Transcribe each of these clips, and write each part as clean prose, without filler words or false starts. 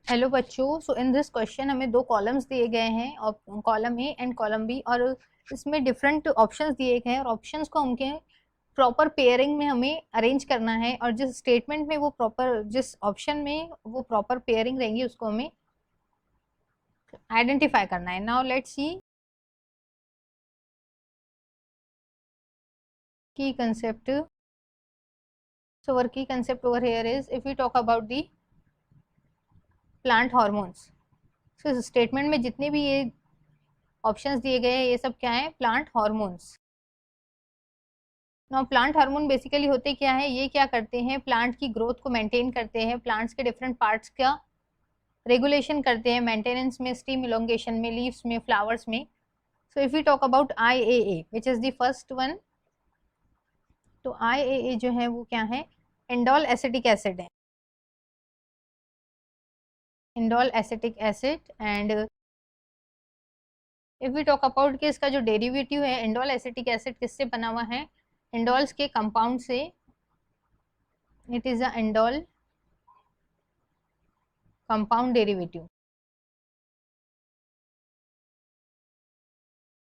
Hello बच्चों, सो in this question हमें दो कॉलम्स दिए गए हैं और column A and column B, और इसमें डिफरेंट ऑप्शंस दिए गए हैं और ऑप्शंस को हमके प्रॉपर पेयरिंग में हमें अरेंज करना है, और जिस स्टेटमेंट में वो प्रॉपर, जिस ऑप्शन में वो प्रॉपर पेयरिंग रहेंगी उसको हमें आइडेंटिफाई करना है. नाउ लेट्स सी की concept. So our key concept over here is, if we talk about the plant hormones, so इस स्टेटमेंट में जितने भी ये ऑप्शंस दिए गए हैं ये सब क्या है? Plant hormones. Now plant hormone basically होते क्या है? ये क्या करते हैं? प्लांट की ग्रोथ को मेंटेन करते हैं, प्लांट्स के डिफरेंट पार्ट्स का रेगुलेशन करते हैं, मेंटेनेंस में, स्टीम इलोंगेशन में, लीव्स में, फ्लावर्स में. So if you talk about IAA which is the first one, तो IAA जो है वो क्या है? इंडोल एसिटिक एसिड है. Indole acetic acid. And if we talk about कि इसका जो डेरिवेटिव है इंडोल एसिटिक एसिड किससे बना हुआ है? इंडोल्स के कंपाउंड से. It is a indole compound derivative.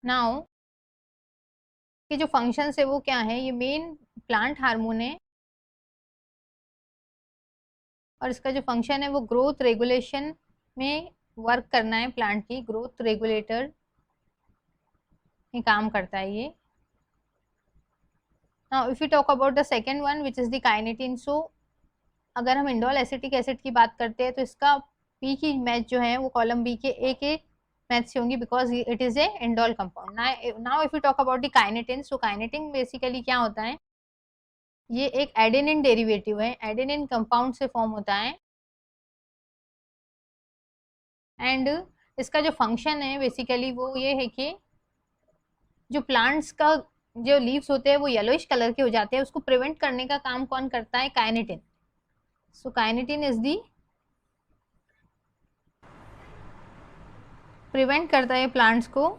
Now कि जो फंक्शंस है वो क्या है? ये मेन प्लांट हार्मोन है और इसका जो फंक्शन है वो ग्रोथ रेगुलेशन में वर्क करना है. प्लांट की ग्रोथ रेगुलेटर में काम करता है ये. Now if you talk about the second one which is the kinetin, so अगर हम इंडोल एसिटिक एसिड की बात करते हैं तो इसका पी की मैच जो है वो कॉलम बी के ए के मैच से होंगी, because it is a indole compound. Now if you talk about the kinetin, so kinetin basically क्या होता है? ये एक एडेनिन डेरिवेटिव है, एडेनिन कंपाउंड से फॉर्म होता है. एंड इसका जो फंक्शन है बेसिकली वो ये है कि जो प्लांट्स का जो लीव्स होते हैं वो येलोइश कलर के हो जाते हैं, उसको प्रिवेंट करने का काम कौन करता है? Kinetin. So kinetin is the prevent करता है प्लांट्स को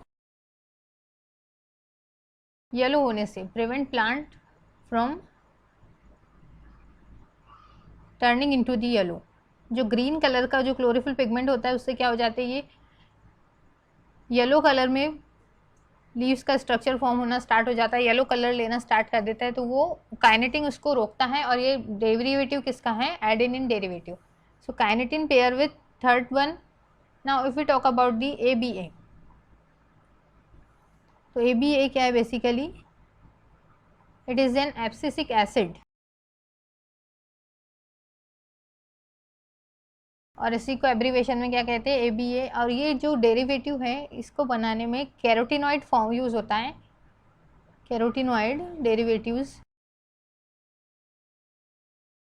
येलो होने से, prevent plant from turning into the yellow. जो ग्रीन कलर का जो क्लोरोफिल पिगमेंट होता है उससे क्या हो जाते हैं? ये येलो कलर में लीव्स का स्ट्रक्चर फॉर्म होना स्टार्ट हो जाता है, येलो कलर लेना स्टार्ट कर देता है, तो वो काइनेटिन उसको रोकता है. और ये डेरिवेटिव किसका है? Adenine derivative. So kinetin pair with third one. Now if you talk about the ABA, तो ABA क्या है basically? It is an abscisic acid, और इसी को एब्रीवेशन में क्या कहते हैं? ABA. और ये जो डेरिवेटिव है इसको बनाने में कैरोटिनॉइड फॉर्म यूज होता है, कैरोटिनॉइड डेरिवेटिव्स.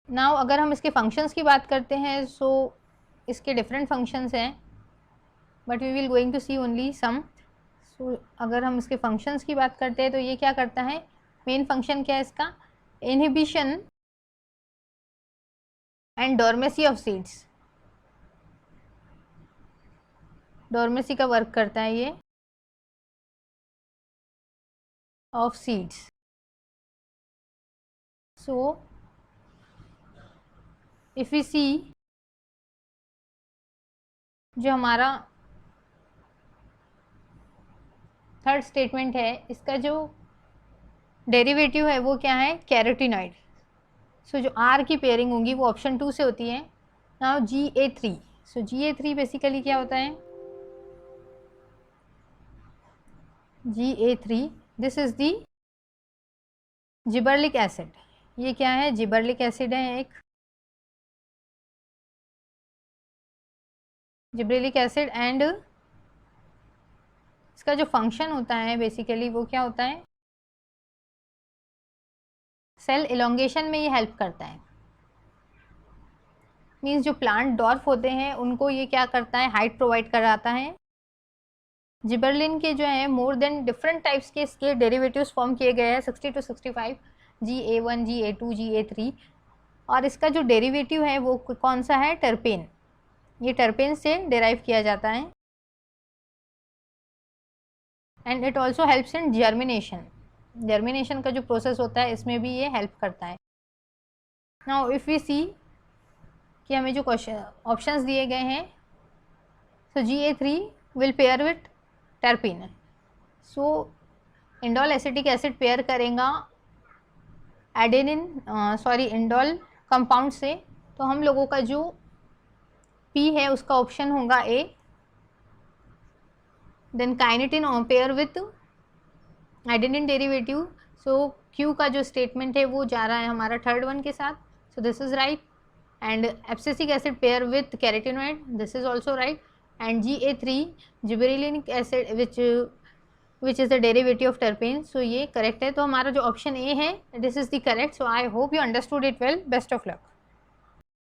नाउ अगर हम इसके फंक्शंस की बात करते हैं, सो इसके डिफरेंट फंक्शंस हैं, but we will going to see only some. So अगर हम इसके फंक्शंस की बात करते हैं तो ये क्या करता है? मेन फंक्शन क्या है इसका? Inhibition and dormancy of seeds. Dormancy का वर्क करता है ये of seeds. So if we see, जो हमारा थर्ड स्टेटमेंट है इसका जो डेरिवेटिव है वो क्या है? कैरोटिनॉइड. सो जो R की पेयरिंग होगी वो ऑप्शन 2 से होती है. Now GA3. सो GA3 बेसिकली क्या होता है? GA3 this is the gibberellic acid. ये क्या है? जिबरलिक एसिड है एक, जिबरलिक एसिड. एंड इसका जो फंक्शन होता है बेसिकली वो क्या होता है? सेल इलोंगेशन में ये हेल्प करता है. मीन्स जो प्लांट डॉर्फ होते हैं उनको ये क्या करता है? हाइट प्रोवाइड कराता है. जिबरलिन के जो है मोर देन डिफरेंट टाइप्स के इसके डेरिवेटिव्स फॉर्म किए गए हैं, 60 to 65, GA1, GA2, GA3. और इसका जो डेरिवेटिव है वो कौन सा है? टर्पेन. ये टर्पेन से डिराइव किया जाता है. And it also helps in germination. Germination का जो प्रोसेस होता है इसमें भी ये हेल्प करता है. नाउ इफ वी सी कि हमें जो क्वेश्चन ऑप्शंस दिए गए हैं, सो Ga3 will pair with terpene. So indole acetic acid pair करेगा इंडोल कंपाउंड से, तो हम लोगों का जो P है उसका ऑप्शन होगा A। Then kinetin pair with adenine derivative, so Q का जो स्टेटमेंट है वो जा रहा है हमारा थर्ड वन के साथ, so this is right. And abscisic acid pair with carotenoid, this is also right. And Ga3 gibberellinic acid which is the derivative of terpene, so ये करेक्ट है। तो हमारा जो ऑप्शन ए है this is the correct. So I hope you understood it well. Best of luck.